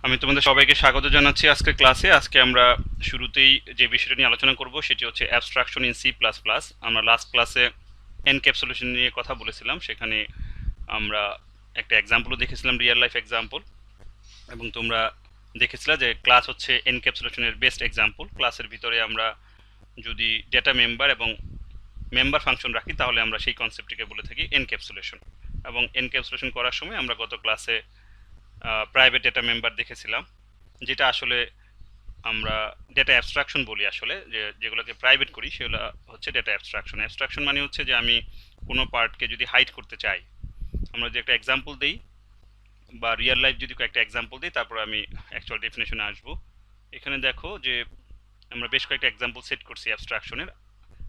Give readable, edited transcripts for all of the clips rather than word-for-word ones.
আমি তোমাদের সবাইকে স্বাগত জানাচ্ছি আজকের ক্লাসে। আজকে আমরা শুরুতেই যে বিষয়টা নিয়ে আলোচনা করব সেটি হচ্ছে abstraction in C plus plus. আমরা লাস্ট ক্লাসে এনক্যাপসুলেশন নিয়ে কথা বলেছিলাম, সেখানে আমরা একটা এক্সাম্পলও দেখেছিলাম, রিয়েল লাইফ এক্সাম্পল, এবং তোমরা দেখেছিলে যে ক্লাস হচ্ছে এনক্যাপসুলেশনের বেস্ট এক্সাম্পল। ক্লাসের ভিতরে আমরা যদি ডেটা মেম্বার এবং মেম্বার ফাংশন রাখি তাহলে আমরা সেই কনসেপ্টটিকে বলে থাকি এনক্যাপসুলেশন। এবং এনক্যাপসুলেশন করার সময় আমরা গত ক্লাসে প্রাইভেট ডেটা মেম্বার দেখেছিলাম, যেটা আসলে আমরা ডেটা অ্যাবস্ট্রাকশন বলি। আসলে যেগুলোকে প্রাইভেট করি সেগুলো হচ্ছে ডেটা অ্যাবস্ট্রাকশন। অ্যাবস্ট্রাকশন মানে হচ্ছে যে আমি কোনো পার্টকে যদি হাইড করতে চাই, আমরা যদি একটা এক্সাম্পল দিই বা রিয়েল লাইফ যদি কয়েকটা এক্সাম্পল দিই, তারপর আমি অ্যাকচুয়াল ডেফিনেশনে আসবো। এখানে দেখো যে আমরা বেশ কয়েকটা এক্সাম্পল সেট করছি অ্যাবস্ট্রাকশনের।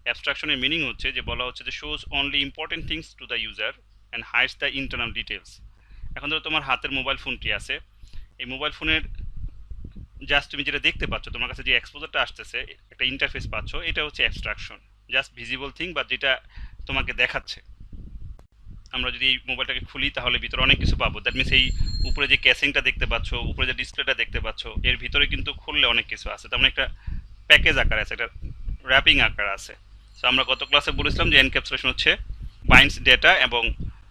অ্যাবস্ট্রাকশনের মিনিং হচ্ছে যে বলা হচ্ছে যে shows only important things to the user and hides the internal details. এখন ধরো তোমার হাতের মোবাইল ফোনটি আছে, এই মোবাইল ফোনের জাস্ট তুমি যেটা দেখতে পাচ্ছ, তোমার কাছে যে এক্সপোজারটা আসতেছে, একটা ইন্টারফেস পাচ্ছ, এটা হচ্ছে অ্যাবস্ট্রাকশন, জাস্ট ভিজিবল থিং বা যেটা তোমাকে দেখাচ্ছে। আমরা যদি এই মোবাইলটাকে খুলি তাহলে ভিতরে অনেক কিছু পাবো। দ্যাট মিনস এই উপরে যে ক্যাসিংটা দেখতে পাচ্ছ, উপরে যে ডিসপ্লেটা দেখতে পাচ্ছ, এর ভিতরে কিন্তু খুললে অনেক কিছু আছে। তার মানে একটা প্যাকেজ আকার আছে, একটা র্যাপিং আকার আছে। সো আমরা গত ক্লাসে বলেছিলাম যে এনক্যাপসুলেশন হচ্ছে বাইন্ডস ডেটা এবং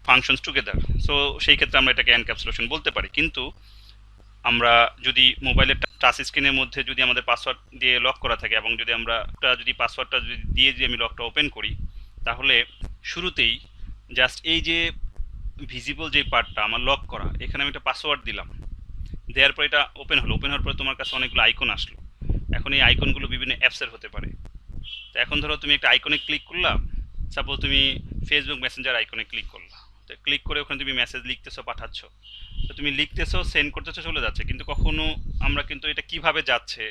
ফাংশনস টুগেদার। সো সেই ক্ষেত্রে আমরা এটাকে এনক্যাপসুলেশন বলতে পারি। কিন্তু আমরা যদি মোবাইলের টাচ স্ক্রিনের মধ্যে যদি আমাদের পাসওয়ার্ড দিয়ে লক করা থাকে এবং যদি আমরা যদি পাসওয়ার্ডটা যদি দিয়ে আমি লকটা ওপেন করি, তাহলে শুরুতেই জাস্ট এই যে ভিজিবল যে পার্টটা আমার লক করা, এখানে আমি একটা পাসওয়ার্ড দিলাম, দেওয়ার পর এটা ওপেন হলো। ওপেন হওয়ার পরে তোমার কাছে অনেকগুলো আইকন আসলো। এখন এই আইকনগুলো বিভিন্ন অ্যাপসের হতে পারে। তো এখন ধরো তুমি একটা আইকনে ক্লিক করলা, সাপোজ তুমি ফেসবুক মেসেঞ্জার আইকনে ক্লিক করলা। তো ক্লিক করে ওখানে তুমি মেসেজ লিখতেছো, পাঠাচ্ছ। তো তুমি লিখতেছো, সেন্ড করতেছো, চলে যাচ্ছে, কিন্তু কখনো আমরা কিন্তু এটা কিভাবে যাচ্ছে,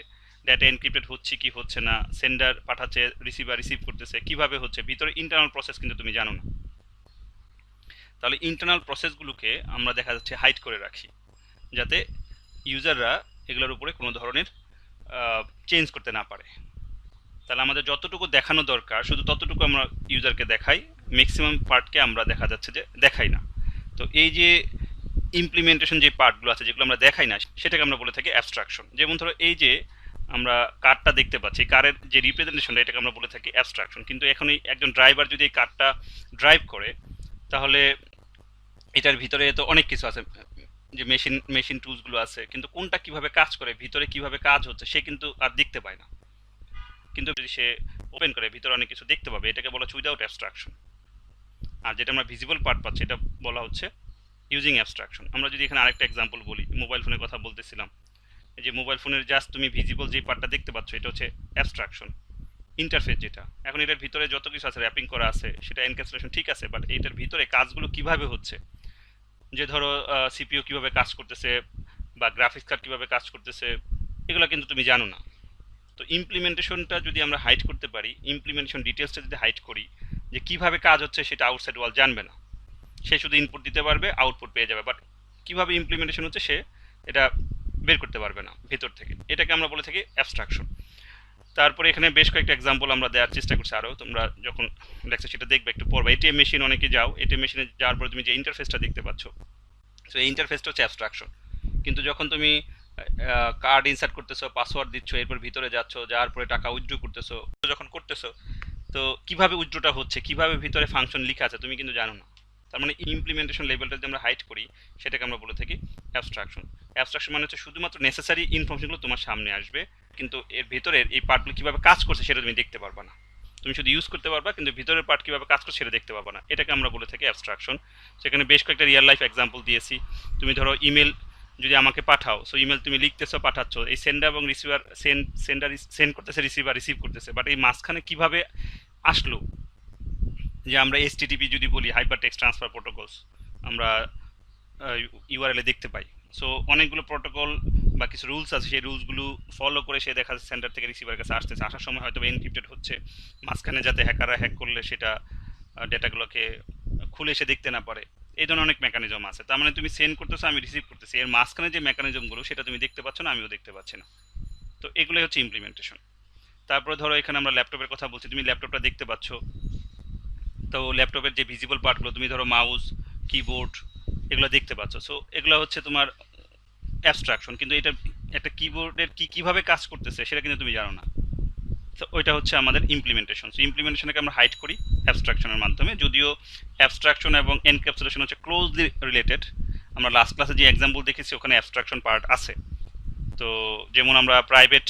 ডেটা এনক্রিপ্টেড হচ্ছে কি হচ্ছে না, সেন্ডার পাঠাচ্ছে, রিসিভার রিসিভ করতেছে, কিভাবে হচ্ছে, ভিতরে ইন্টারনাল প্রসেস কিন্তু তুমি জানো না। তাহলে ইন্টারনাল প্রসেসগুলোকে আমরা দেখা যাচ্ছে হাইড করে রাখি, যাতে ইউজাররা এগুলোর উপরে কোনো ধরনের চেঞ্জ করতে না পারে। তাহলে আমাদের যতটুকু দেখানো দরকার শুধু ততটুকু আমরা ইউজারকে দেখাই, ম্যাক্সিমাম পার্টকে আমরা দেখা যাচ্ছে যে দেখাই না। তো এই যে ইমপ্লিমেন্টেশন যে পার্টগুলো আছে যেগুলো আমরা দেখাই না, সেটাকে আমরা বলে থাকি অ্যাবস্ট্রাকশন। যেমন ধরো এই যে আমরা কারটা দেখতে পাচ্ছি, কারের যে রিপ্রেজেন্টেশনটা, এটাকে আমরা বলে থাকি অ্যাবস্ট্রাকশন। কিন্তু এখন এই একজন ড্রাইভার যদি এই কারটা ড্রাইভ করে, তাহলে এটার ভিতরে তো অনেক কিছু আছে, যে মেশিন টুলসগুলো আছে, কিন্তু কোনটা কিভাবে কাজ করে, ভিতরে কিভাবে কাজ হচ্ছে, সে কিন্তু আর দেখতে পায় না। কিন্তু যদি সে ওপেন করে ভিতরে অনেক কিছু দেখতে পাবে, এটাকে বলা হচ্ছে উইদাউট অ্যাবস্ট্রাকশন। আর যেটা আমরা ভিজিবল পার্ট পাচ্ছি, এটা বলা হচ্ছে ইউজিং অ্যাবস্ট্রাকশন। আমরা যদি এখানে আরেকটা এক্সাম্পল বলি, মোবাইল ফোনের কথা বলতেছিলাম, এই যে মোবাইল ফোনের জাস্ট তুমি ভিজিবল যে পার্টটা দেখতে পাচ্ছ, এটা হচ্ছে অ্যাবস্ট্রাকশন, ইন্টারফেস যেটা। এখন এটার ভিতরে যত কিছু আছে, র্যাপিং করা আছে, সেটা এনক্যাপসুলেশন, ঠিক আছে, বাট এটার ভিতরে কাজগুলো কিভাবে হচ্ছে, যে ধরো সিপিইউ কিভাবে কাজ করতেছে বা গ্রাফিক্স কার্ড কিভাবে কাজ করতেছে, এগুলো কিন্তু তুমি জানো না। তো ইমপ্লিমেন্টেশনটা যদি আমরা হাইড করতে পারি, ইমপ্লিমেন্টেশন ডিটেলসটা যদি হাইড করি, যে কিভাবে কাজ হচ্ছে সেটা আউটসাইড ওয়ার্ল্ড জানবে না, সে শুধু ইনপুট দিতে পারবে, আউটপুট পেয়ে যাবে, বাট কিভাবে ইমপ্লিমেন্টেশন হচ্ছে সে এটা বের করতে পারবে না ভেতর থেকে। এটাকে আমরা বলে থাকি অ্যাবস্ট্রাকশন। তারপরে এখানে বেশ কয়েকটা এক্সাম্পল আমরা দেওয়ার চেষ্টা করছি আরও, তোমরা যখন লেকচার সেটা দেখবে একটু পড়বে। এটিএম মেশিন অনেকে যাও, এটিএম মেশিনে যাওয়ার পরে তুমি যে ইন্টারফেসটা দেখতে পাচ্ছ, তো এই ইন্টারফেসটা হচ্ছে অ্যাবস্ট্রাকশন। কিন্তু যখন তুমি কার্ড ইনসার্ট করতেছো, পাসওয়ার্ড দিচ্ছ, এরপর ভিতরে যাচ্ছ, যাওয়ার পরে টাকা উইথড্র করতেছো, যখন করতেছো, তো কিভাবে উইথড্রটা হচ্ছে, কিভাবে ভিতরে ফাংশন লেখা আছে, তুমি কিন্তু জানো না। তার মানে ইমপ্লিমেন্টেশন লেভেলটা যদি আমরা হাইড করি, সেটাকে আমরা বলে থাকি অ্যাবস্ট্রাকশন। অ্যাবস্ট্রাকশন মানে হচ্ছে শুধুমাত্র নেসেসারি ইনফরমেশনগুলো তোমার সামনে আসবে, কিন্তু এর ভিতরের এই পার্টগুলো কিভাবে কাজ করছে সেটা তুমি দেখতে পারবা না। তুমি শুধু ইউজ করতে পারবা, কিন্তু ভিতরের পার্ট কিভাবে কাজ করছে সেটা দেখতে পারবা না। এটাকে আমরা বলে থাকি অ্যাবস্ট্রাকশন। সেখানে বেশ কয়েকটা রিয়েল লাইফ এক্সাম্পল দিয়েছি। তুমি ধরো ইমেল যদি আমাকে পাঠাও, সো ইমেল তুমি লিখতেছো, পাঠাচ্ছ, এই সেন্ডার এবং রিসিভার, সেন্ডার সেন্ড করতেছে, রিসিভার রিসিভ করতেছে, বাট এই মাঝখানে কিভাবে আসলো, যে আমরা এসটিটিপি যদি বলি, হাইপার টেক্সট ট্রান্সফার প্রোটোকলস, আমরা ইউআরএল দেখতে পাই। সো অনেকগুলো প্রোটোকল বা কিছু রুলস আছে, সেই রুলসগুলো ফলো করে সে দেখা যাচ্ছে সেন্টার থেকে রিসিভারের কাছে আসতেছে, আসার সময় হয়তো এনক্রিপ্টেড হচ্ছে, মাঝখানে যাতে হ্যাকাররা হ্যাক করলে সেটা ডেটাগুলোকে খুলে সে দেখতে না পারে। এই ধরনের অনেক মেকানিজম আছে। তার মানে তুমি সেন্ড করতেছো, আমি রিসিভ করতেছি, এর মাঝখানে যে মেকানিজমগুলো সেটা তুমি দেখতে পাচ্ছ না, আমিও দেখতে পাচ্ছি না। তো এগুলোই হচ্ছে ইমপ্লিমেন্টেশন। তারপরে ধরো এখানে আমরা ল্যাপটপের কথা বলছি, তুমি ল্যাপটপটা দেখতে পাচ্ছ, তো ল্যাপটপের যে ভিজিবল পার্টগুলো, তুমি ধরো মাউস, কিবোর্ড, এগুলো দেখতে পাচ্ছ। সো এগুলো হচ্ছে তোমার অ্যাবস্ট্রাকশন, কিন্তু এটা একটা কিবোর্ডের কিভাবে কাজ করতেছে সেটা কিন্তু তুমি জানো না। তো ওইটা হচ্ছে আমাদের ইমপ্লিমেন্টেশন। সো ইমপ্লিমেন্টেশনকে আমরা হাইড করি অ্যাবস্ট্রাকশনের মাধ্যমে, যদিও অ্যাবস্ট্রাকশন এবং এনক্যাপসুলেশন হচ্ছে ক্লোজলি রিলেটেড। আমরা লাস্ট ক্লাসে যে এক্সাম্পল দেখেছি ওখানে অ্যাবস্ট্রাকশন পার্ট আছে। তো যেমন আমরা প্রাইভেট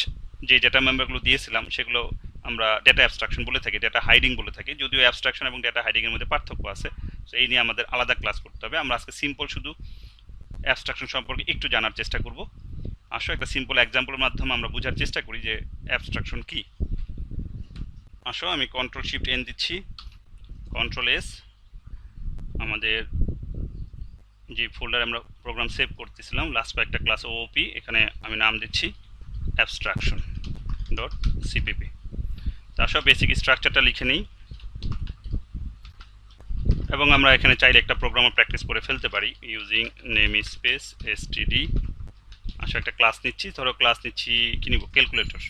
যে ডেটা মেম্বারগুলো দিয়েছিলাম সেগুলো আমরা ডেটা অ্যাবস্ট্রাকশন বলে থাকি, ডেটা হাইডিং বলে থাকি, যদিও অ্যাবস্ট্রাকশন এবং ডেটা হাইডিংয়ের মধ্যে পার্থক্য আছে। তো এই নিয়ে আমাদের আলাদা ক্লাস করতে হবে। আমরা আজকে সিম্পল শুধু অ্যাবস্ট্রাকশন সম্পর্কে একটু জানার চেষ্টা করব। আসো একটা সিম্পল এক্সাম্পলের মাধ্যমে আমরা বোঝার চেষ্টা করি যে অ্যাবস্ট্রাকশন কি। আসো আমি কন্ট্রোল শিফট এন দিচ্ছি, কন্ট্রোল এস, আমাদের যে ফোল্ডারে আমরা প্রোগ্রাম সেভ করতেছিলাম লাস্ট কয়েকটা ক্লাস ওওপি, এখানে আমি নাম দিচ্ছি অ্যাবস্ট্রাকশন ডট সিপিপি। তার সব বেসিক স্ট্রাকচারটা লিখে নিই, এবং আমরা এখানে চাইলে একটা প্রোগ্রামও প্র্যাকটিস করে ফেলতে পারি ইউজিং নেম স্পেস এসটিডি। আসলে একটা ক্লাস নিচ্ছি, ধরো ক্লাস নিচ্ছি কি নিব, ক্যালকুলেটর।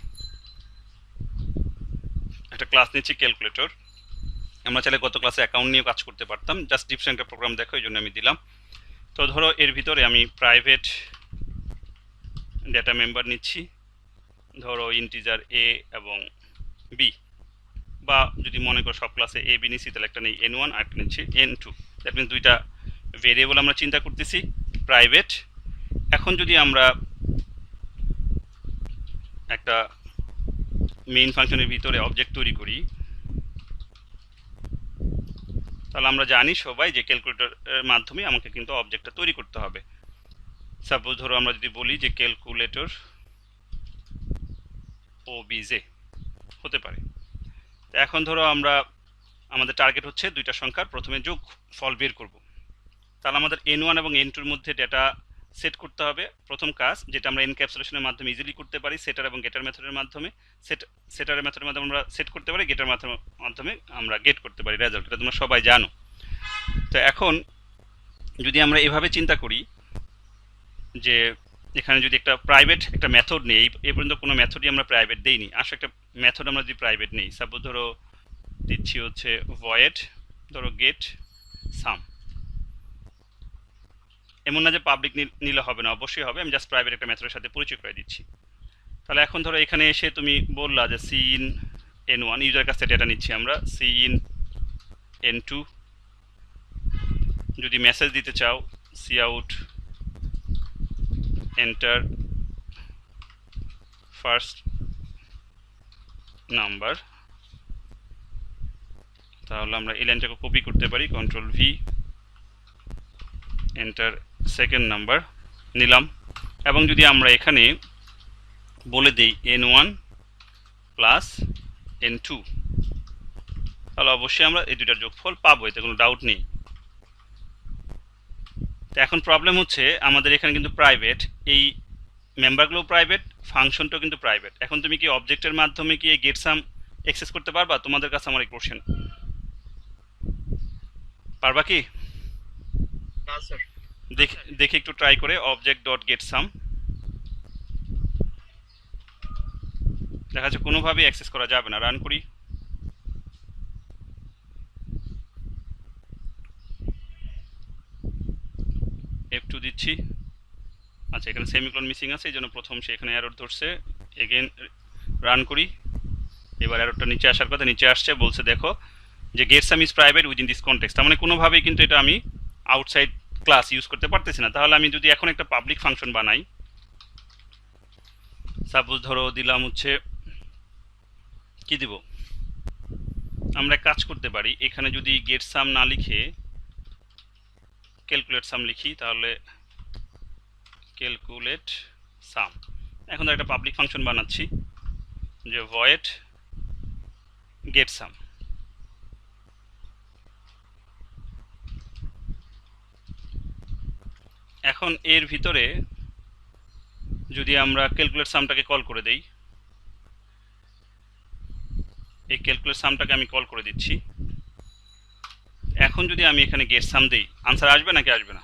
একটা ক্লাস নিচ্ছি ক্যালকুলেটর। আমরা চাইলে গত ক্লাসে অ্যাকাউন্ট নিয়েও কাজ করতে পারতাম, জাস্ট ডিফারেন্ট একটা প্রোগ্রাম দেখো এই জন্য আমি দিলাম। তো ধরো এর ভিতরে আমি প্রাইভেট ডেটা মেম্বার নিচ্ছি, ধরো ইন্টিজার এ এবং বি, বা যদি মনে করো সব ক্লাসে এ বি নিচ্ছি তাহলে একটা নেই N1 আর একটা নিচ্ছি N2। দ্যাট মিনস দুইটা ভেরিয়েবল আমরা চিন্তা করতেছি প্রাইভেট। এখন যদি আমরা একটা মেইন ফাংশনের ভিতরে অবজেক্ট তৈরি করি, তাহলে আমরা জানি সবাই যে ক্যালকুলেটরের মাধ্যমে আমাকে কিন্তু অবজেক্টটা তৈরি করতে হবে। সাপোজ ধরো আমরা যদি বলি যে ক্যালকুলেটর ওবিজে হতে পারে। এখন ধরো আমরা আমাদের টার্গেট হচ্ছে দুইটা সংখ্যার প্রথমে যোগ ফল বের করব। তাহলে আমাদের N1 এবং N2 এর মধ্যে ডেটা সেট করতে হবে। প্রথম কাজ যেটা আমরা এনক্যাপসুলেশনের মাধ্যমে ইজিলি করতে পারি, সেটার এবং গেটার মেথডের মাধ্যমে। সেটারের মেথডের মাধ্যমে আমরা সেট করতে পারি, গেটার মাধ্যমে আমরা গেট করতে পারি রেজাল্ট। এটা তোমরা সবাই জানো। তো এখন যদি আমরা এভাবে চিন্তা করি যে এখানে যদি একটা প্রাইভেট একটা মেথড নেই, এই পর্যন্ত কোনো মেথডই আমরা প্রাইভেট দেইনি। আসলে একটা মেথড আমরা যদি প্রাইভেট নেই, সাপোজ ধরো দিচ্ছি হচ্ছে ভয়েড ধরো গেট সাম। এমন না যে পাবলিক নিলে হবে না, অবশ্যই হবে, আমি জাস্ট প্রাইভেট একটা মেথডের সাথে পরিচয় করে দিচ্ছি। তাহলে এখন ধরো এখানে এসে তুমি বললা যে সি ইন N1, ইউজার কাছ থেকে ডেটা নিচ্ছি আমরা, সি ইন N2। যদি মেসেজ দিতে চাও C out enter first number, তাহলে আমরা এই লাইনটাকে কপি করতে পারি, control V, enter second number নিলাম। এবং যদি আমরা এখানে বলে দিই N1 প্লাস N2, তাহলে অবশ্যই আমরা এই দুইটার যোগফল পাবো, এতে কোনো ডাউট নেই। তো এখন প্রবলেম হচ্ছে আমাদের এখানে কিন্তু প্রাইভেট, এই মেম্বারগুলো প্রাইভেট, ফাংশনটাও কিন্তু প্রাইভেট। এখন তুমি কি অবজেক্টের মাধ্যমে কি এই গেটসাম অ্যাক্সেস করতে পারবা? তোমাদের কাছে আমার এই কোশ্চেন, পারবা কি? না স্যার। দেখি একটু ট্রাই করে অবজেক্ট ডট গেটসাম, দেখা যাচ্ছে কোনোভাবেই অ্যাক্সেস করা যাবে না। রান করি, F2 দিচ্ছি। আচ্ছা, এখানে সেমিকোলন মিসিং আছে, এই জন্য প্রথম সে এখানে এরর ধরছে। এগেন রান করি, এবার এররটা নিচে আসার কথা, নিচে আসছে, বলছে দেখো যে get sum is private within this context. তার মানে কোনোভাবেই কিন্তু এটা আমি আউটসাইড ক্লাস ইউজ করতে পারতেছি না। তাহলে আমি যদি এখন একটা পাবলিক ফাংশন বানাই, সাপোজ ধরো দিলাম হচ্ছে কি দিব, আমরা কাজ করতে পারি এখানে যদি গেটসাম না লিখে ক্যালকুলেট সাম লিখি, তাহলে ক্যালকুলেট সাম। এখন একটা পাবলিক ফাংশন বানাচ্ছি যে ভয়েড গেট সাম। এখন এর ভিতরে যদি আমরা ক্যালকুলেট সামটাকে কল করে দেই, এই ক্যালকুলেট সামটাকে আমি কল করে দিচ্ছি। এখন যদি আমি এখানে গেট সাম দেই, আনসার আসবে নাকি আসবে না?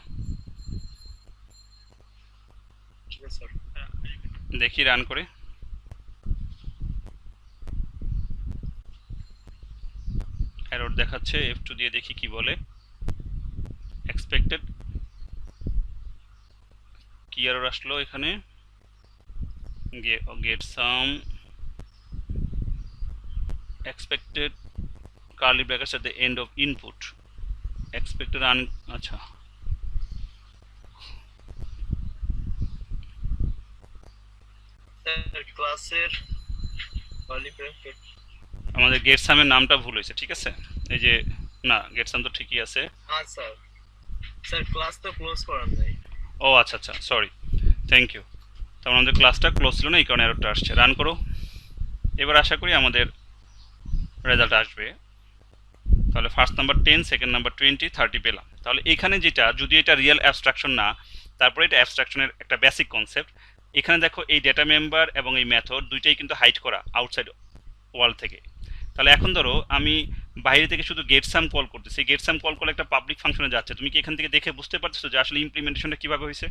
দেখি রান করে, এরর দেখাচ্ছে। F2 দিয়ে দেখি কি বলে, এক্সপেক্টেড কি এরর আসলো এখানে, get some expected curly brackets at the end of input expected আচ্ছা স্যার ক্লাসের কার্লি ব্র্যাকেট আমাদের গেট সামের নামটা ভুল হয়েছে, ঠিক আছে? এই যে না, গেট সাম তো ঠিকই আছে। হ্যাঁ স্যার, স্যার ক্লাস তো ক্লোজ করার নাই। ও আচ্ছা আচ্ছা, সরি, থ্যাংক ইউ। তারপর আমাদের ক্লাসটা ক্লোজ ছিল না, এই কারণে এররটা আসছে। রান করো। এবার আশা করি আমাদের রেজাল্ট আসবে। তাহলে ফার্স্ট নাম্বার 10, সেকেন্ড নাম্বার 20, 30 পেলাম। তাহলে এখানে যেটা, যদি এটা রিয়েল অ্যাবস্ট্রাকশন না, তারপরে এটা অ্যাবস্ট্রাকশনের একটা বেসিক কনসেপ্ট। এখানে দেখো এই ডেটা মেম্বার এবং এই মেথড দুইটাই কিন্তু হাইড করা আউটসাইড ওয়াল থেকে। তাহলে এখন ধরো আমি বাইরে থেকে শুধু গেট সাম কল করতেছি, গেট সাম কল করলে একটা পাবলিক ফাংশনে যাচ্ছে। তুমি কি এখান থেকে দেখে বুঝতে পারছো যে আসলে ইমপ্লিমেন্টেশনটা কিভাবে হয়েছে?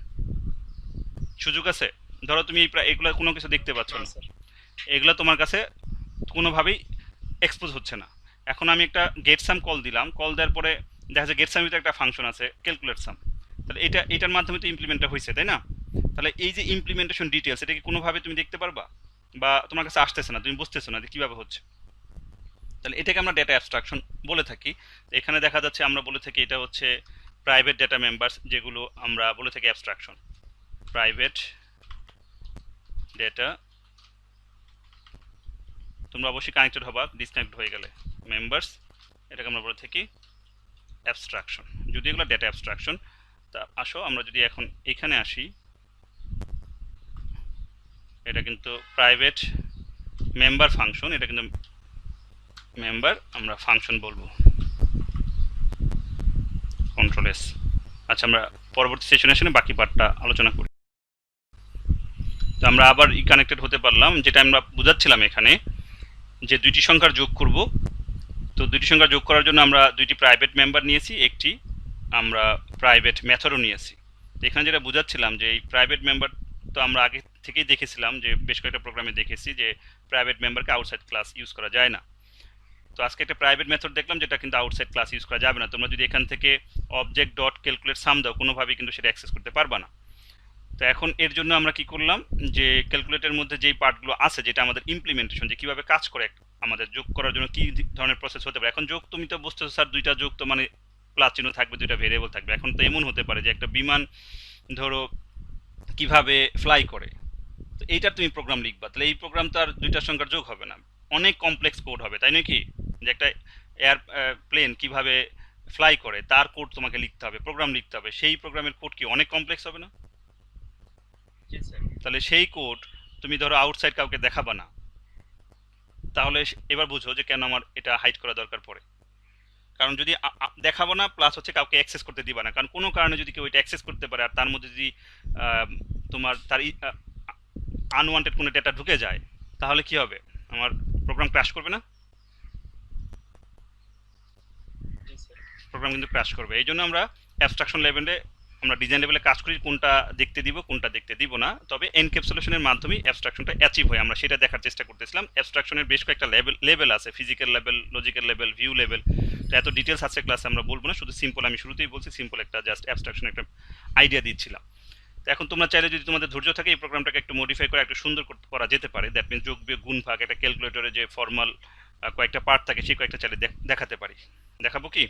সুযোগ আছে? ধরো তুমি এগুলো কোনো কিছু দেখতে পাচ্ছ না না, স্যার, এগুলো তোমার কাছে কোনোভাবেই এক্সপোজ হচ্ছে না। এখন আমি একটা গেট সাম কল দিলাম, কল দেওয়ার পরে দেখা যায় গেট সাম ভিতরে একটা ফাংশন আছে ক্যালকুলেট সাম। তাহলে এটার মাধ্যমে তো ইমপ্লিমেন্টটা হয়েছে, তাই না? তাহলে এই যে ইমপ্লিমেন্টেশন ডিটেলস, এটা কি কোনোভাবে তুমি দেখতে পারবা, বা তোমার কাছে আসতেছে না, তুমি বুঝতেছো না যে কীভাবে হচ্ছে? তাহলে এটাকে আমরা ডেটা অ্যাবস্ট্রাকশন বলে থাকি। তো এখানে দেখা যাচ্ছে আমরা বলে থাকি এটা হচ্ছে প্রাইভেট ডেটা মেম্বার্স, যেগুলো আমরা বলে থাকি অ্যাবস্ট্রাকশন। প্রাইভেট ডেটা, তোমরা অবশ্যই কানেক্টেড হবা, ডিসকানেক্ট হয়ে গেলে মেম্বার্স, এটাকে আমরা বলে থাকি অ্যাবস্ট্রাকশন, যদি এগুলো ডেটা অ্যাবস্ট্রাকশন। তা আসো আমরা যদি এখন এখানে আসি, এটা কিন্তু প্রাইভেট মেম্বার ফাংশন, এটা কিন্তু মেম্বার আমরা ফাংশন বলবো, কন্ট্রোল এস। আচ্ছা, আমরা পরবর্তী সেশনে বাকি পার্টটা আলোচনা করি। তো আমরা আবার কানেক্টেড হতে পারলাম, যেটা আমরা বুঝাচ্ছিলাম এখানে যে দুইটি সংখ্যার যোগ করব। তো দুইটি সংখ্যা যোগ করার জন্য আমরা দুইটি প্রাইভেট মেম্বার নিয়েছি, একটি আমরা প্রাইভেট মেথডও নিয়েছি। তো এখানে যেটা বুঝাচ্ছিলাম যে এই প্রাইভেট মেম্বার, তো আমরা আগে থেকেই দেখেছিলাম যে বেশ কয়েকটা প্রোগ্রামে দেখেছি যে প্রাইভেট মেম্বারকে আউটসাইড ক্লাস ইউজ করা যায় না। তো আজকে একটা প্রাইভেট মেথড দেখলাম যেটা কিন্তু আউটসাইড ক্লাস ইউজ করা যাবে না। তোমরা যদি এখান থেকে অবজেক্ট ডট ক্যালকুলেট সাম দাও, কোনোভাবেই কিন্তু সেটা অ্যাক্সেস করতে পারবা না। তো এখন এর জন্য আমরা কি করলাম, যে ক্যালকুলেটের মধ্যে যেই পার্টগুলো আছে, যেটা আমাদের ইমপ্লিমেন্টেশন, যে কীভাবে কাজ করে আমাদের যোগ করার জন্য কী ধরনের প্রসেস হতে পারে। এখন যোগ তুমি তো বুঝতেছো স্যার, দুইটা যোগ তো মানে প্লাস চিহ্ন থাকবে, দুইটা ভেরিয়েবল থাকবে। এখন তো এমন হতে পারে যে একটা বিমান ধরো কিভাবে ফ্লাই করে, তো এইটার তুমি প্রোগ্রাম লিখবা। তাহলে এই প্রোগ্রাম তো আর দুইটার সংখ্যার যোগ হবে না, অনেক কমপ্লেক্স কোড হবে, তাই নাকি? যে একটা এয়ার প্লেন কিভাবে ফ্লাই করে তার কোড তোমাকে লিখতে হবে, প্রোগ্রাম লিখতে হবে। সেই প্রোগ্রামের কোড কি অনেক কমপ্লেক্স হবে না? জি স্যার। তাহলে সেই কোড তুমি ধরো আউটসাইড কাউকে দেখাবা না। তাহলে এবার বুঝো যে কেন আমার এটা হাইড করা দরকার পড়ে। কারণ যদি দেখাবো না, প্লাস হচ্ছে কাউকে অ্যাক্সেস করতে দিবা না। কারণ কোনো কারণে যদি কেউ এটা অ্যাক্সেস করতে পারে, আর তার মধ্যে যদি তোমার তার আনওয়ান্টেড কোনো ডেটা ঢুকে যায়, তাহলে কি হবে? আমার প্রোগ্রাম ক্র্যাশ করবে না? জি স্যার। প্রোগ্রাম কিন্তু ক্র্যাশ করবে। এই জন্য আমরা অ্যাবস্ট্রাকশন লেভেলে, আমরা ডিজাইন লেভেলে কাজ করি, কোনটা দেখতে দিব কোনটা দেখতে দিব না। তবে এনক্যাপসুলেশনের মাধ্যমে অ্যাবস্ট্রাকশনটা অ্যাচিভ হয়, আমরা সেটা দেখার চেষ্টা করতেছিলাম। অ্যাবস্ট্রাকশনের বেশ কয়েকটা লেভেল আছে, physical level, logical level, view level. তো এত ডিটেলস আছে ক্লাসে আমরা বলবো না, শুধু সিম্পল, আমি শুরুতেই বলছি সিম্পল একটা জাস্ট অ্যাবস্ট্রাকশন একটা আইডিয়া দিচ্ছিলাম। তো এখন তোমরা চাইলে, যদি তোমাদের ধৈর্য থাকে, এই প্রোগ্রামটাকে একটু মডিফাই করে একটু সুন্দর করা যেতে পারে। দ্যাট মিনস যোগ বিয়োগ গুণ ভাগ, একটা ক্যালকুলেটরে যে ফর্মাল কয়েকটা পার্ট থাকে, সেই কয়েকটা চাইলে দেখাতে পারি। দেখাবো কি?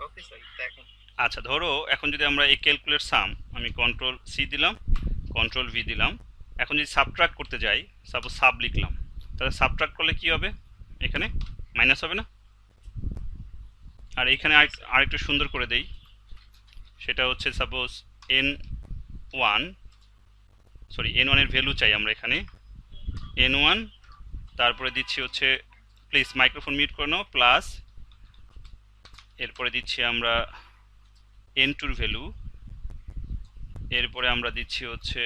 ওকে স্যার, দেখেন। আচ্ছা, ধরো এখন যদি আমরা এই ক্যালকুলেট সাম, আমি কন্ট্রোল সি দিলাম, কন্ট্রোল ভি দিলাম। এখন যদি সাবট্রাক্ট করতে যাই, সাপোজ সাব লিখলাম, তাহলে সাবট্রাক্ট করলে কি হবে? এখানে মাইনাস হবে না? আর এইখানে আরেকটু সুন্দর করে দেই, সেটা হচ্ছে সাপোজ N1, সরি N1 এর ভ্যালু চাই আমরা এখানে, N1, তারপরে দিচ্ছি হচ্ছে, প্লিজ মাইক্রোফোন মিউট করে নাও, প্লাস এরপরে দিচ্ছি আমরা N2 এর ভ্যালু, এরপরে আমরা দিচ্ছি হচ্ছে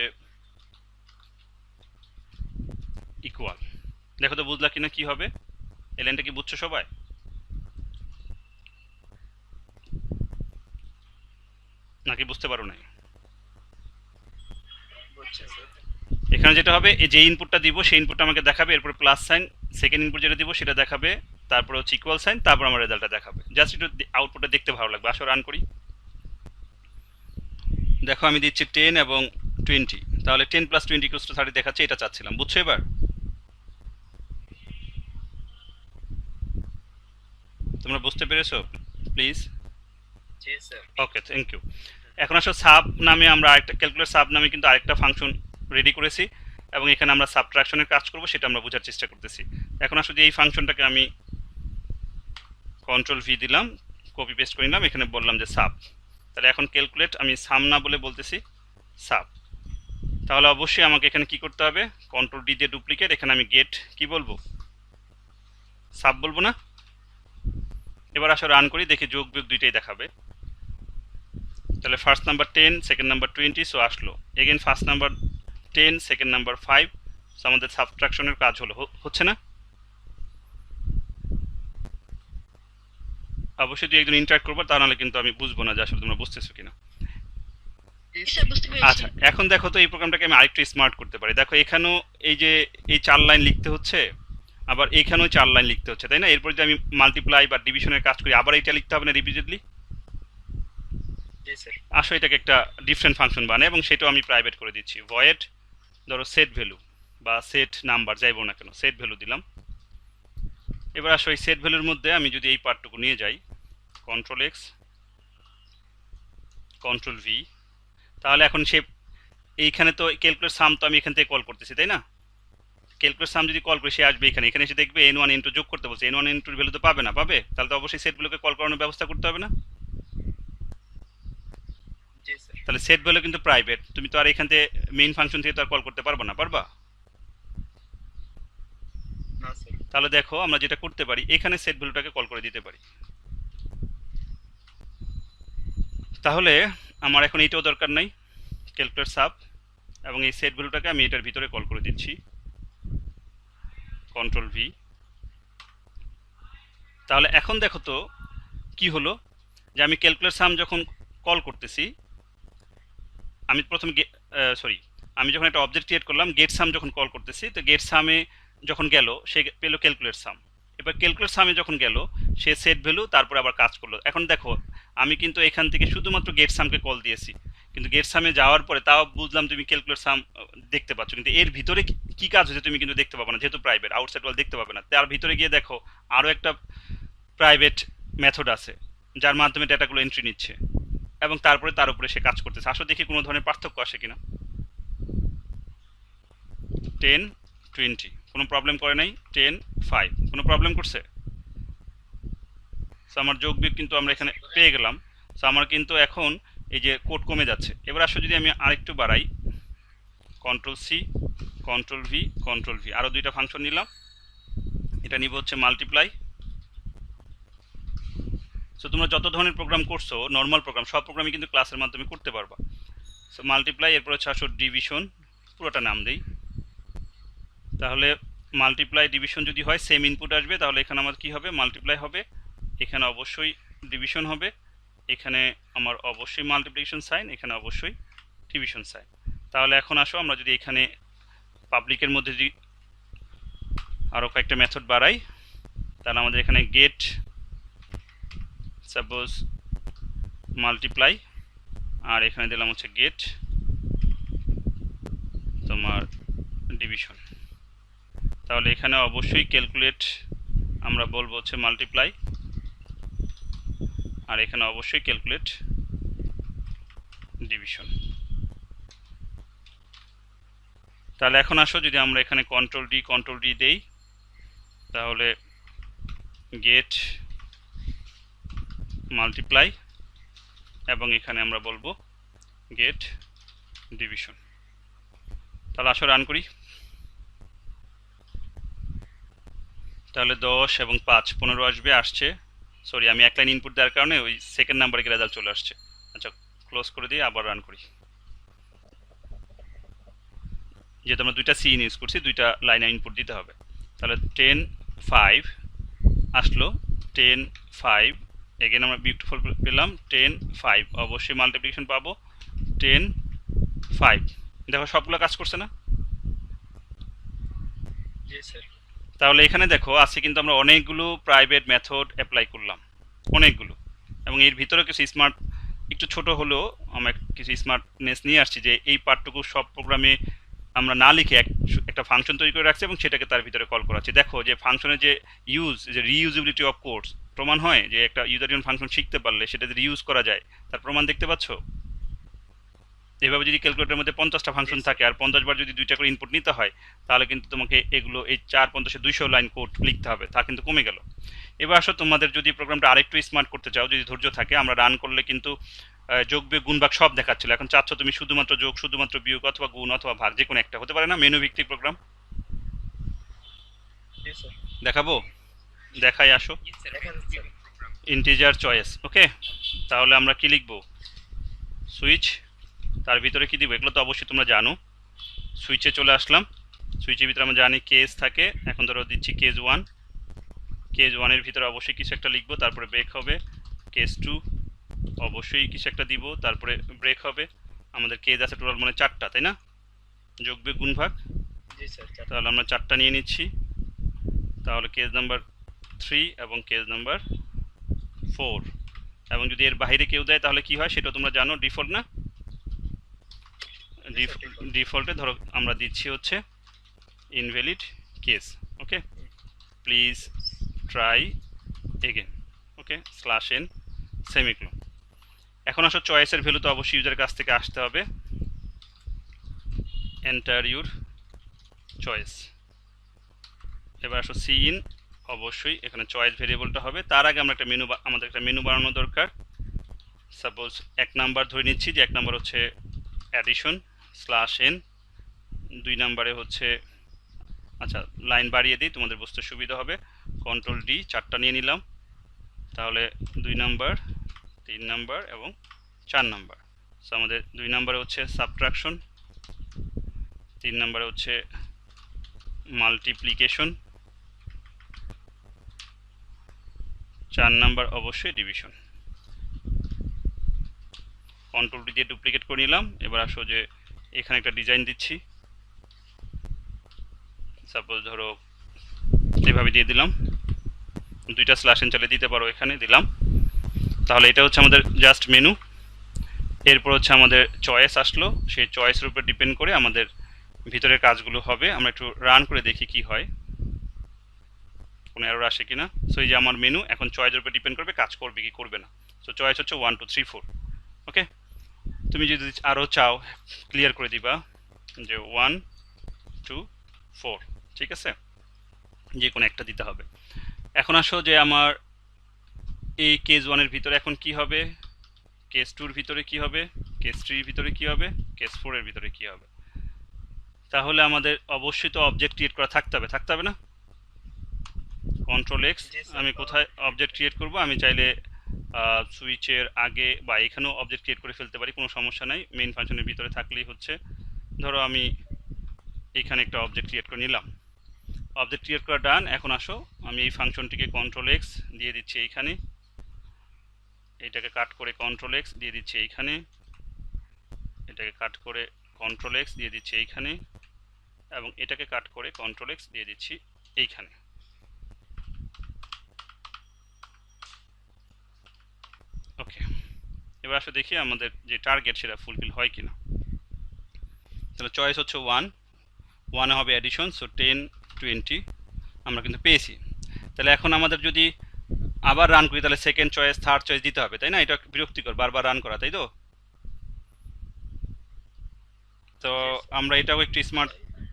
ইকুয়াল। দেখো তো বুঝলা কিনা কি হবে? এই লাইনটা কি বুঝছো সবাই, নাকি বুঝতে পারো নাই? বুঝছেন স্যার। এখানে যেটা হবে, এই যে ইনপুটটা দিব সেই ইনপুটটা আমাকে দেখাবে, এরপরে প্লাস সাইন, সেকেন্ড ইনপুট যেটা দিব সেটা দেখাবে, তারপরে হচ্ছে ইকুয়াল সাইন, তারপর আমার রেজাল্টটা দেখাবে। জাস্ট একটু আউটপুটটা দেখতে ভালো লাগবে। আসো রান করি। দেখো আমি দিচ্ছি 10 এবং 20, তাহলে 10 প্লাস 20 ইকুয়ালস টু 30 দেখাচ্ছে, এটা চাচ্ছিলাম। বুঝছো এবার? তোমরা বুঝতে পেরেছো? Please. Ji sir. Okay, thank you. এখন আসলে সাব নামে আমরা আরেকটা ক্যালকুলেট সাব নামে কিন্তু আরেকটা ফাংশন রেডি করেছি, এবং এখানে আমরা সাবট্রাকশনের কাজ করব, সেটা আমরা বোঝার চেষ্টা করতেছি। এখন আসলে এই ফাংশনটাকে আমি কন্ট্রোল ভি দিলাম, কপি পেস্ট করে নিলাম, এখানে বললাম যে সাব। তাহলে এখন ক্যালকুলেট আমি সাম না বলে বলতেছি সাব। তাহলে অবশ্যই আমাকে এখানে কি করতে হবে, কন্ট্রোল ডি দিয়ে ডুপ্লিকেট, এখানে আমি গেট কি বলবো, সাব বলবো না। এবার আসলে রান করি, দেখি যোগ বিয়োগ দুইটাই দেখাবে। তাহলে first number 10, second number 20, so আসলো। Again first number 10, second number 5, so আমাদের সাবট্রাকশনের কাজ হলো। হচ্ছে না? অবশ্যই দুই একজন ইন্টারেক্ট করবো, তা নাহলে কিন্তু আমি বুঝবো না যে আসলে তোমরা বুঝতেছো কিনা। স্যার বুঝতে পেরেছি। আচ্ছা, এখন দেখো তো এই প্রোগ্রামটাকে আমি আরেকটু স্মার্ট করতে পারি। দেখো এখানেও এই যে এই 4 লাইন লিখতে হচ্ছে, আবার এখানেও 4 লাইন লিখতে হচ্ছে, তাই না? এরপর যদি আমি মাল্টিপ্লাই বা ডিভিশনের কাজ করি, আবার এটা লিখতে হবে না রিপিটেডলি? জি স্যার। আসলে এটাকে একটা ডিফারেন্ট ফাংশন বানায়, এবং সেটাও আমি প্রাইভেট করে দিচ্ছি। ভয়েড ধরো সেট ভ্যালু বা সেট নাম্বার যাই বলো না কেন, সেট ভ্যালু দিলাম। এবার আসলে এই সেট ভ্যালুর মধ্যে আমি যদি এই পার্টটুকু নিয়ে যাই, কন্ট্রোল এক্স, কন্ট্রোল ভি, তাহলে এখন সে এইখানে তো ক্যালকুলেট সাম তো আমি এখান থেকে কল করতেছি, তাই না? ক্যালকুলেট সাম যদি কল করি, সে আসবে এখানে, এখানে এসে দেখবে n1 n2 যোগ করতে বলছে, n1 n2 ভ্যালু তো পাবে না, পাবে? তাহলে তো অবশ্যই সেটগুলোকে কল করানোর ব্যবস্থা করতে হবে না? জি স্যার। তাহলে সেট ভ্যালু কিন্তু প্রাইভেট, তুমি তো আর এখান থেকে মেইন ফাংশন থেকে তো আর কল করতে পারবো না, পারবা? না স্যার। তাহলে দেখো আমরা যেটা করতে পারি, এখানে সেট ভ্যালুটাকে কল করে দিতে পারি। তাহলে আমার এখন এইটাও দরকার নাই, ক্যালকুলেট সাব, এবং এই সেট ভ্যালুটাকে আমি এটার ভিতরে কল করে দিচ্ছি, কন্ট্রোল ভি। তাহলে এখন দেখো তো কি হলো, যে আমি ক্যালকুলেট সাম যখন কল করতেছি, আমি প্রথমে সরি, আমি যখন একটা অবজেক্ট ক্রিয়েট করলাম, গেট সাম যখন কল করতেছি, তো গেট সামে যখন গেল সে পেলো ক্যালকুলেট সাম। এবার ক্যালকুলেট সামে যখন গেল সে সেট ভ্যালু, তারপরে আবার কাজ করলো। এখন দেখো আমি কিন্তু এখান থেকে শুধুমাত্র গেট সামকে কল দিয়েছি, কিন্তু গেট সামে যাওয়ার পরে তাও বুঝলাম তুমি ক্যালকুলেট সাম দেখতে পাচ্ছ, কিন্তু এর ভিতরে কি কাজ হচ্ছে তুমি কিন্তু দেখতে পাবে না, যেহেতু প্রাইভেট, আউটসাইড ওয়ার্ল্ড দেখতে পাবে না। তার ভিতরে গিয়ে দেখো আরও একটা প্রাইভেট মেথড আছে, যার মাধ্যমে ডেটাগুলো এন্ট্রি নিচ্ছে, এবং তারপরে তার উপরে সে কাজ করতেছে। আসলে দেখি কোনো ধরনের পার্থক্য আসে কিনা। 10 20 কোনো প্রবলেম করে নাই, 10 5 কোনো প্রবলেম করছে? সো আমার যোগ বিয়োগ কিন্তু আমরা এখানে পেয়ে গেলাম। সো আমার কিন্তু এখন এই যে কোড কমে যাচ্ছে। এবার আসলে যদি আমি আরেকটু বাড়াই, control C, control V, control V, আরও দুইটা ফাংশন নিলাম। এটা নিব হচ্ছে মাল্টিপ্লাই। সো তোমরা যত ধরনের প্রোগ্রাম করছো, নর্মাল প্রোগ্রাম, সব প্রোগ্রামই কিন্তু ক্লাসের মাধ্যমে করতে পারবা। সো মাল্টিপ্লাই, এরপর হচ্ছে আসো ডিভিশন, পুরোটা নাম দেই। তাহলে মাল্টিপ্লাই ডিভিশন যদি হয় সেম ইনপুট আসবে, তাহলে এখানে আমার কি হবে, মাল্টিপ্লাই হবে, এখানে অবশ্যই ডিভিশন হবে, এখানে আমার অবশ্যই মাল্টিপ্লিকেশন সাইন, এখানে অবশ্যই ডিভিশন সাইন। তাহলে এখন আসো আমরা যদি এখানে পাবলিকের মধ্যে যদি আরও কয়েকটা মেথড বাড়াই, তাহলে আমাদের এখানে গেট সাপোজ মাল্টিপ্লাই, আর এখানে দিলাম হচ্ছে গেট তোমার ডিভিশন। তাহলে এখানে অবশ্যই ক্যালকুলেট আমরা বলবো হচ্ছে মাল্টিপ্লাই, আর এখানে অবশ্যই ক্যালকুলেট ডিভিশন। তাহলে এখন আসো যদি আমরা এখানে কন্ট্রোল ডি দেই, তাহলে গেট মাল্টিপ্লাই, এবং এখানে আমরা বলবো গেট ডিভিশন। তাহলে আসো রান করি। তাহলে 10 এবং 5 15 আসবে, আসছে। সরি, আমি এক লাইন ইনপুট দেওয়ার কারণে ওই সেকেন্ড নাম্বারে রেজাল্ট চলে আসছে। আচ্ছা, ক্লোজ করে দিয়ে আবার রান করি। যেহেতু আমরা দুইটা সিন ইউজ করছি, দুইটা লাইনে ইনপুট দিতে হবে। তাহলে 10 5 আসলো, 10 5, এগেন আমরা বিউটিফুল পেলাম 10 5, অবশ্যই মাল্টিপ্লিকেশন পাবো 10 5। দেখো সবগুলো কাজ করছে না? জি স্যার। তাহলে এখানে দেখো আজকে কিন্তু আমরা অনেকগুলো প্রাইভেট মেথড অ্যাপ্লাই করলাম, অনেকগুলো, এবং এর ভিতরে কিছু স্মার্ট একটু ছোট হলেও আমরা কিছু স্মার্টনেস নিয়ে আসছি যে এই পার্টটুকু সব প্রোগ্রামে আমরা না লিখে একটা ফাংশন তৈরি করে রাখছি এবং সেটাকে তার ভিতরে কল করাচ্ছি। দেখো যে ফাংশনের যে যে রিইউজেবিলিটি অফ কোডস প্রমাণ হয় যে একটা ইউজার ফাংশন শিখতে পারলে সেটা যদি রিউজ করা যায় তার প্রমাণ দেখতে পাচ্ছ। এভাবে যদি ক্যালকুলেটরের মধ্যে 50টা ফাংশন থাকে আর 50 বার যদি 2টা করে ইনপুট নিতে হয় তাহলে কিন্তু তোমাকে এগুলো এই 4 50 200 লাইন কোড লিখতে হবে, তা কিন্তু কমে গেল। এবার আসো তোমাদের যদি প্রোগ্রামটা আরেকটু স্মার্ট করতে চাও, যদি ধৈর্য থাকে, আমরা রান করলে কিন্তু যোগ বিয়োগ গুণ ভাগ সব দেখাচ্ছিল। এখন চাচ্ছ তুমি শুধুমাত্র যোগ, শুধুমাত্র বিয়োগ অথবা গুণ অথবা ভাগ, যে কোনো একটা হতে পারে না, মেনু ভিত্তিক প্রোগ্রাম জি স্যার। দেখাবো, দেখাই আসো। দেখেন স্যার। ইন্টিজার চয়েস, ওকে। তাহলে আমরা কি লিখবো? সুইচ, তার ভিতরে কি দিব এগুলো তো অবশ্যই তোমরা জানো। সুইচে চলে আসলাম, সুইচের ভিতরে আমরা জানি কেস থাকে, এখন ধরো দিচ্ছি কেস 1, কেস 1-এর ভিতরে অবশ্যই কিছু একটা লিখবো, তারপরে ব্রেক হবে। কেস 2 অবশ্যই কিছু একটা দিব, তারপরে ব্রেক হবে। আমাদের কেস আছে টোটাল মানে 4টা, তাই না? যোগ বিয়োগ গুণ ভাগ, জি স্যার। তাহলে আমরা 4টা নিয়ে নিচ্ছি। তাহলে কেস নাম্বার 3 এবং কেস নাম্বার 4। এবং যদি এর বাইরে কেউ দেয় তাহলে কি হয় সেটা তোমরা জানো, ডিফল্ট না? ডিফল্টে ধরো আমরা দিচ্ছি হচ্ছে invalid case, okay. Please try again, okay, /n semicolon. এখন আসো চয়েসের ভ্যালু তো অবশ্যই ইউজারের কাছ থেকে আসতে হবে। Enter your choice. এবার আসো সি ইন, অবশ্যই এখানে চয়েস ভেরিয়েবলটা হবে। তার আগে আমরা আমাদের একটা মেনু বানানো দরকার। সাপোজ 1 নাম্বার ধরে নিচ্ছি যে 1 নাম্বার হচ্ছে অ্যাডিশন /n, 2 নাম্বারে হচ্ছে, আচ্ছা লাইন বাড়িয়ে দিই তোমাদের বুঝতে সুবিধা হবে, Ctrl+D 4টা নিয়ে নিলাম। তাহলে 2 নাম্বার, 3 নাম্বার এবং 4 নাম্বার। সো আমাদের 2 নাম্বারে হচ্ছে সাবট্রাকশন, 3 নাম্বারে হচ্ছে মাল্টিপ্লিকেশন, 4 নাম্বার অবশ্যই ডিভিশন। Ctrl+D দিয়ে ডুপ্লিকেট করে নিলাম। এবার আসো যে এখানে একটা ডিজাইন দিচ্ছি, সাপোজ ধরো এভাবে দিয়ে দিলাম, 2টা /n চালিয়ে দিতে পারো, এখানে দিলাম। তাহলে এটা হচ্ছে আমাদের জাস্ট মেনু। এরপর হচ্ছে আমাদের চয়েস আসলো, সেই চয়েসের উপর ডিপেন্ড করে আমাদের ভিতরের কাজগুলো হবে। আমরা একটু রান করে দেখি কি হয়, কোনো এরর আসে কিনা। সো এই যে আমার মেনু, এখন চয়েসের উপর ডিপেন্ড করবে কাজ করবে কি করবে না। সো চয়েস হচ্ছে 1 2 3 4, ওকে। তুমি যদি আরও চাও ক্লিয়ার করে দিবা যে 1 2 4, ঠিক আছে, যে কোনো একটা দিতে হবে। এখন আসো যে আমার এই কেস 1-এর ভিতরে এখন কি হবে, কেস 2-এর ভিতরে কি হবে, কেস 3-এর ভিতরে কি হবে, কেস 4-এর ভিতরে কি হবে। তাহলে আমাদের অবশ্যই তো অবজেক্ট ক্রিয়েট করা থাকতে হবে না? Ctrl+X, আমি কোথায় অবজেক্ট ক্রিয়েট করব? আমি চাইলে সুইচের আগে বা এখানেও অবজেক্ট ক্রিয়েট করে ফেলতে পারি, কোনো সমস্যা নাই, মেইন ফাংশনের ভিতরে থাকলেই হচ্ছে। ধরো আমি এখানে একটা অবজেক্ট ক্রিয়েট করে নিলাম, অবজেক্ট ক্রিয়েট করা ডান। এখন আসো আমি এই ফাংশনটিকে Ctrl+X দিয়ে দিচ্ছি এইখানে, এটাকে কাট করে Ctrl+X দিয়ে দিচ্ছি এইখানে, এটাকে কাট করে Ctrl+X দিয়ে দিচ্ছি এইখানে, এবং এটাকে কাট করে Ctrl+X দিয়ে দিচ্ছি এইখানে। ওকে, এবার আসলে দেখি আমাদের যে টার্গেট সেটা ফুলফিল হয় কিনা। তাহলে চয়েস হচ্ছে 1 হবে অ্যাডিশন, সো 10 20 আমরা কিন্তু পেয়েছি। তাহলে এখন আমাদের যদি আবার রান করি তাহলে সেকেন্ড চয়েস, থার্ড চয়েস দিতে হবে, তাই না? এটা বিরক্তিকর বারবার রান করা, তাই তো? তো আমরা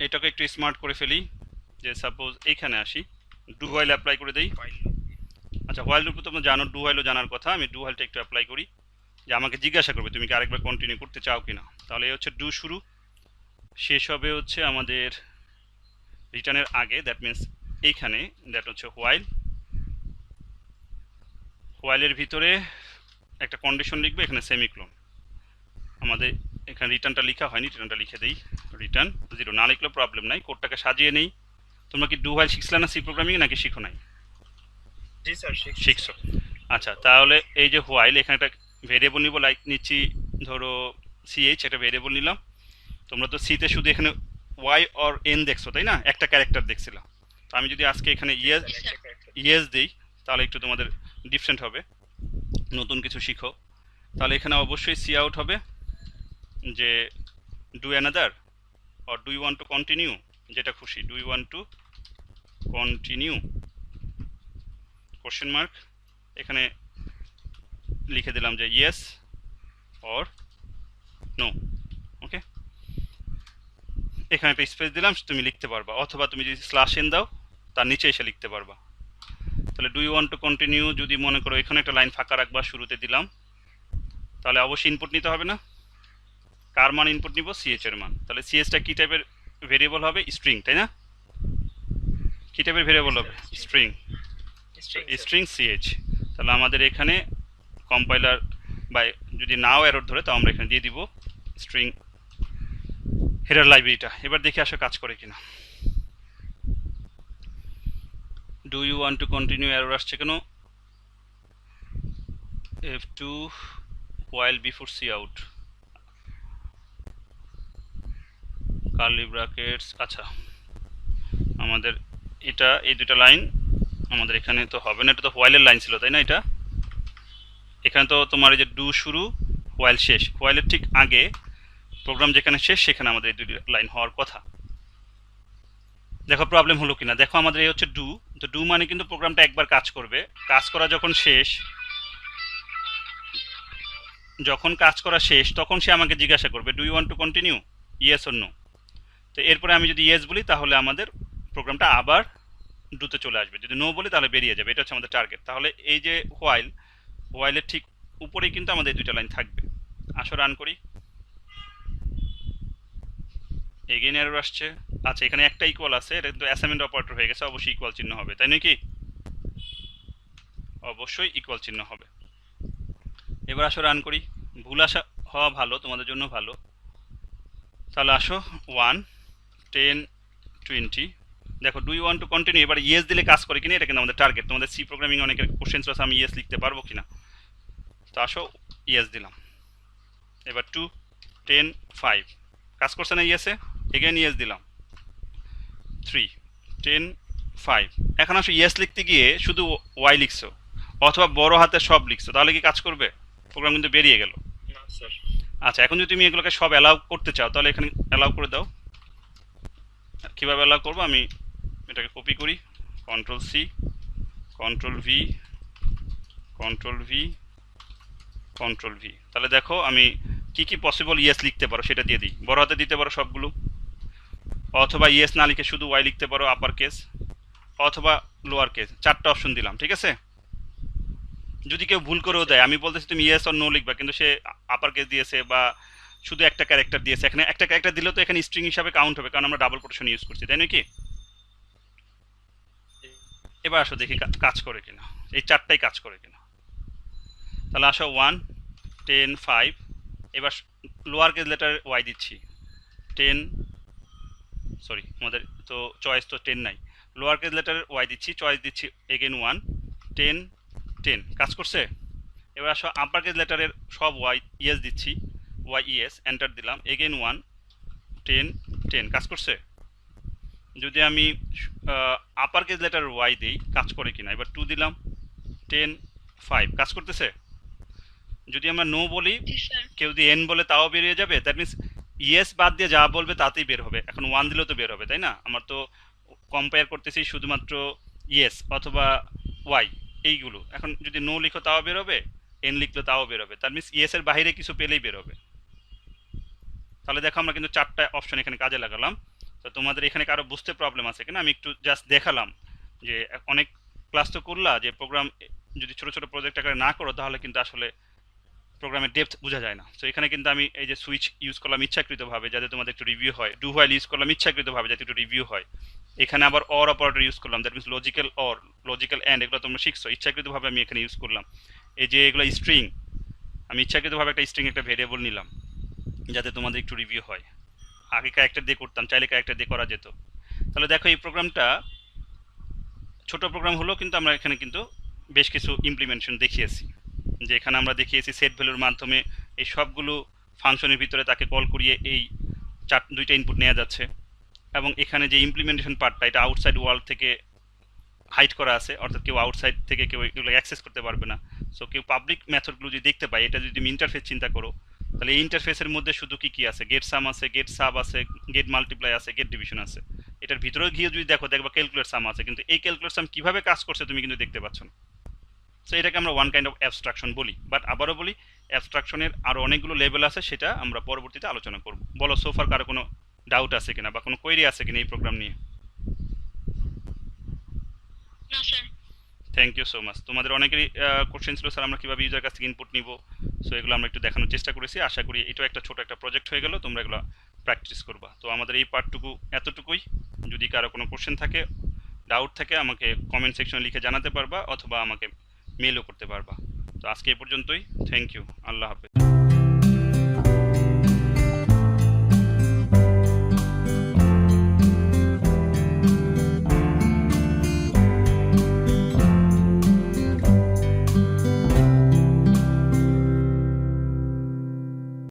এটাকে একটু স্মার্ট করে ফেলি, যে সাপোজ এইখানে আসি, ডু হোয়াইল অ্যাপ্লাই করে দেই। আচ্ছা, হোয়াইল লুপ তো তোমরা জানো, ডু হোয়াইলও জানার কথা, আমি ডু হোয়াইলটা একটু অ্যাপ্লাই করি, যে আমাকে জিজ্ঞাসা করবে তুমি কি আরেকবার কন্টিনিউ করতে চাও কিনা। তাহলে এই হচ্ছে ডু শুরু, শেষ হবে হচ্ছে আমাদের রিটার্নের আগে, দ্যাট মিন্স এইখানে, দ্যাট হচ্ছে হোয়াইল। হোয়াইলের ভিতরে একটা কন্ডিশন লিখবে, এখানে সেমিকোলন। আমাদের এখানে রিটার্নটা লেখা হয়নি, রিটার্নটা লিখে দেই, রিটার্ন 0। না লিখলেও প্রবলেম নাই, কোডটাকে সাজিয়ে নেই। তোমরা কি ডু হোয়াইল শিখছিলে না সি প্রোগ্রামিং, নাকি শিখো নাই? জি স্যার, শিখছো। আচ্ছা, তাহলে এই যে হোয়াইল, এখানে একটা ভেরিয়েবল নিব, লাইক নিচ্ছি ধরো CH, একটা ভেরিয়েবল নিলাম। তোমরা তো সিতে শুধু এখানে ওয়াই অর এন দেখছো, তাই না? একটা ক্যারেক্টার দেখছিলাম। তো আমি যদি আজকে এখানে ইয়েস দিই তাহলে একটু তোমাদের ডিফারেন্ট হবে, নতুন কিছু শিখো। তাহলে এখানে অবশ্যই সি আউট হবে যে do another or do you want to continue, যেটা খুশি। Do you want to continue question mark, এখানে লিখে দিলাম যে ইয়েস অর নো। ওকে, এখানে একটা স্পেস দিলাম, তুমি লিখতে পারবা, অথবা তুমি যদি স্ল্যাশ এন দাও তার নিচে এসে লিখতে পারবা। তাহলে do you want to continue যদি মনে করো এখানে একটা লাইন ফাঁকা রাখবা, শুরুতে দিলাম, তাহলে অবশ্যই ইনপুট নিতে হবে না? কার মান ইনপুট নিব? সিএচ এর মান। তাহলে সিএচটা কি টাইপের ভেরিয়েবল হবে? স্ট্রিং, তাই না? কি টাইপের ভেরিয়েবল হবে? স্ট্রিং। String CH. তাহলে আমাদের এখানে কম্পাইলার বা যদি নাও এরর ধরে তাও আমরা এখানে দিয়ে দিব স্ট্রিং হেডার লাইব্রেরিটা। এবার দেখে আসো কাজ করে কিনা। Do you want to continue error আসছে কেন? F2 while before cout curly brackets. আচ্ছা, আমাদের এটা এই দুটো লাইন আমাদের এখানে তো হবে না, এটা তো হোয়াইলের লাইন ছিল, তাই না? এটা এখানে তো তোমার এই যে ডু শুরু, হোয়াইল শেষ, হোয়াইলের ঠিক আগে প্রোগ্রাম যেখানে শেষ সেখানে আমাদের এই দুটি লাইন হওয়ার কথা। দেখো প্রবলেম হলো কিনা। দেখো আমাদের এই হচ্ছে ডু, তো ডু মানে কিন্তু প্রোগ্রামটা একবার কাজ করবে, কাজ করা যখন শেষ, যখন কাজ করা শেষ তখন সে আমাকে জিজ্ঞাসা করবে do you want to continue, yes or no. তো এরপরে আমি যদি ইয়েস বলি তাহলে আমাদের প্রোগ্রামটা আবার ডুতে চলে আসবে, যদি নো বলি তাহলে বেরিয়ে যাবে। এটা হচ্ছে আমাদের টার্গেট। তাহলে এই যে হোয়াইলের ঠিক উপরেই কিন্তু আমাদের দুইটা লাইন থাকবে। আসো রান করি। এগেইন এরর আসছে। আচ্ছা, এখানে একটা ইকুয়াল আছে, এটা কিন্তু অ্যাসাইনমেন্ট অপারেটর হয়ে গেছে, অবশ্যই ইকুয়াল চিহ্ন হবে, তাই নাকি? অবশ্যই ইকুয়াল চিহ্ন হবে। এবার আসো রান করি। ভুল আসা হওয়া ভালো, তোমাদের জন্য ভালো। তাহলে আসো 1 10 20। দেখো do you want to continue, এবার ইয়েস দিলে কাজ করে কিনা এটা কিন্তু আমাদের টার্গেট। তোমাদের সি প্রোগ্রামিং অনেকের কোশ্চেন আছে আমি ইয়েস লিখতে পারবো কিনা। তো আসো ইয়েস দিলাম। এবার 2 10 5 কাজ করছে না ইয়েসে? এগেন ইয়েস দিলাম। 3 10 5। এখন আসো ইয়েস লিখতে গিয়ে শুধু ওয়াই লিখছো অথবা বড় হাতে সব লিখছো, তাহলে কি কাজ করবে? প্রোগ্রাম কিন্তু বেরিয়ে গেল। না স্যার। আচ্ছা, এখন যদি তুমি এগুলোকে সব অ্যালাউ করতে চাও তাহলে এখানে অ্যালাউ করে দাও। কীভাবে অ্যালাউ করবো? আমি এটাকে কপি করি, control C, control V, control V, control V. তাহলে দেখো আমি কি কি পসিবল ইয়েস লিখতে পারো সেটা দিয়ে দিই। বড় হাতে দিতে পারো সবগুলো, অথবা ইয়েস না লিখে শুধু ওয়াই লিখতে পারো আপার কেস, অথবা লোয়ার কেস। 4টা অপশন দিলাম, ঠিক আছে? যদি কেউ ভুল করেও দেয়, আমি বলতেছি তুমি ইয়েস অর নো লিখবা, কিন্তু সে আপার কেস দিয়েছে বা শুধু একটা ক্যারেক্টার দিয়েছে, এখানে একটা ক্যারেক্টার দিলেও তো এখানে স্ট্রিং হিসাবে কাউন্ট হবে, কারণ আমরা ডাবল কোটেশন ইউজ করছি, তাই নাকি? এবার আসো দেখি কাজ করে কিনা, এই 4টাই কাজ করে কিনা। তাহলে আসো 1 10 5। এবার লোয়ার কেস লেটার ওয়াই দিচ্ছি 10, সরি আমাদের তো চয়েস তো 10 নাই, লোয়ার কেস লেটার ওয়াই দিচ্ছি, চয়েস দিচ্ছি এগেন 1 10 10। কাজ করছে? এবার আসো আপার কেস লেটারের সব ওয়াই ইয়েস দিচ্ছি, ওয়াই ইয়েস, এন্টার দিলাম, এগেন 1 10 10। কাজ করছে? যদি আমি আপার কেস লেটার ওয়াই দিই কাজ করে কিনা। এবার 2 দিলাম 10 5। কাজ করতেছে? যদি আমরা নো বলি, জি স্যার। কেউ যদি এন বলে তাও বেরিয়ে যাবে, দ্যাট মিনস ইয়েস বাদ দিয়ে যা বলবে তাতেই বের হবে। এখন 1 দিলেও তো বের হবে, তাই না? আমার তো কম্পেয়ার করতেছি শুধুমাত্র ইয়েস অথবা ওয়াই এইগুলো। এখন যদি নো লিখো তাও বের হবে, এন লিখলে তাও বের হবে, দ্যাট মিনস ইয়েসের বাইরে কিছু পেলেই বের হবে। তাহলে দেখো আমরা কিন্তু 4টা অপশন এখানে কাজে লাগালাম। তো তোমাদের এখানে কারো বুঝতে প্রবলেম আছে কিনা আমি একটু জাস্ট দেখালাম, যে অনেক ক্লাস তো করলা, যে প্রোগ্রাম যদি ছোট ছোট প্রজেক্ট আকারে না করো তাহলে কিন্তু আসলে প্রোগ্রামের ডেপথ বোঝা যায় না। তো এখানে কিন্তু আমি এই যে সুইচ ইউজ করলাম ইচ্ছাকৃতভাবে যাতে তোমাদের একটু রিভিউ হয়, ডু হোয়াইল ইউজ করলাম ইচ্ছাকৃতভাবে যাতে একটু রিভিউ হয়। এখানে আবার অর অপারেটর ইউজ করলাম, that means logical or, logical and, এগুলো তোমরা শিখছো, ইচ্ছাকৃতভাবে আমি এখানে ইউজ করলাম। এই যে এগুলো স্ট্রিং, আমি ইচ্ছাকৃতভাবে একটা স্ট্রিং একটা ভেরিয়েবল নিলাম যাতে তোমাদের একটু রিভিউ হয়। আগে ক্যারেক্টার দিয়ে করতাম, চাইলে ক্যারেক্টার দিয়ে করা যেত। তাহলে দেখো এই প্রোগ্রামটা ছোট প্রোগ্রাম হলো, কিন্তু আমরা এখানে কিন্তু বেশ কিছু ইমপ্লিমেন্টেশন দেখিয়েছি। যে এখানে আমরা দেখিয়েছি সেট ভ্যালুর মাধ্যমে এই সবগুলো ফাংশনের ভিতরে তাকে কল করিয়ে এই দুইটা ইনপুট নেওয়া যাচ্ছে। এবং এখানে যে ইমপ্লিমেন্টেশন পার্টটা, এটা আউটসাইড ওয়ার্ল্ড থেকে হাইড করা আছে, অর্থাৎ কেউ আউটসাইড থেকে কেউ এগুলো অ্যাক্সেস করতে পারবে না। সো কেউ পাবলিক মেথডগুলো যদি দেখতে পায়, এটা যদি তুমি ইন্টারফেস চিন্তা করো, তাহলে এই ইন্টারফেসের মধ্যে শুধু কি কি আছে, গেট সাম আছে, গেট সাব আছে, গেট মাল্টিপ্লাই আছে, গেট ডিভিশন আছে। এটার ভিতরেও গিয়ে যদি দেখো, দেখবা ক্যালকুলেট সাম আছে, কিন্তু এই ক্যালকুলেট সাম কীভাবে কাজ করছে তুমি কিন্তু দেখতে পাচ্ছ না। সো এটাকে আমরা ওয়ান কাইন্ড অফ অ্যাবস্ট্রাকশন বলি। বাট আবারও বলি, অ্যাবস্ট্রাকশনের আরও অনেকগুলো লেভেল আছে, সেটা আমরা পরবর্তীতে আলোচনা করব। বলো সোফার কারো কোনো ডাউট আছে কিনা বা কোনো কোয়েরি আছে কিনা এই প্রোগ্রাম নিয়ে? না sir. Thank you so much. তোমাদের অনেকেরই কোশ্চেন ছিল, স্যার আমরা কীভাবে ইউজার কাছ থেকে ইনপুট নিব। সো এগুলো আমরা একটু দেখানোর চেষ্টা করেছি। আশা করি এটাও একটা ছোটো একটা প্রজেক্ট হয়ে গেল, তোমরা এগুলো প্র্যাকটিস করবা। তো আমাদের এই পার্টটুকু এতটুকুই। যদি কারো কোনো কোশ্চেন থাকে, ডাউট থাকে, আমাকে কমেন্ট সেকশনে লিখে জানাতে পারবা, অথবা আমাকে মেলও করতে পারবা। তো আজকে এই পর্যন্তই। Thank you. আল্লাহ হাফেজ।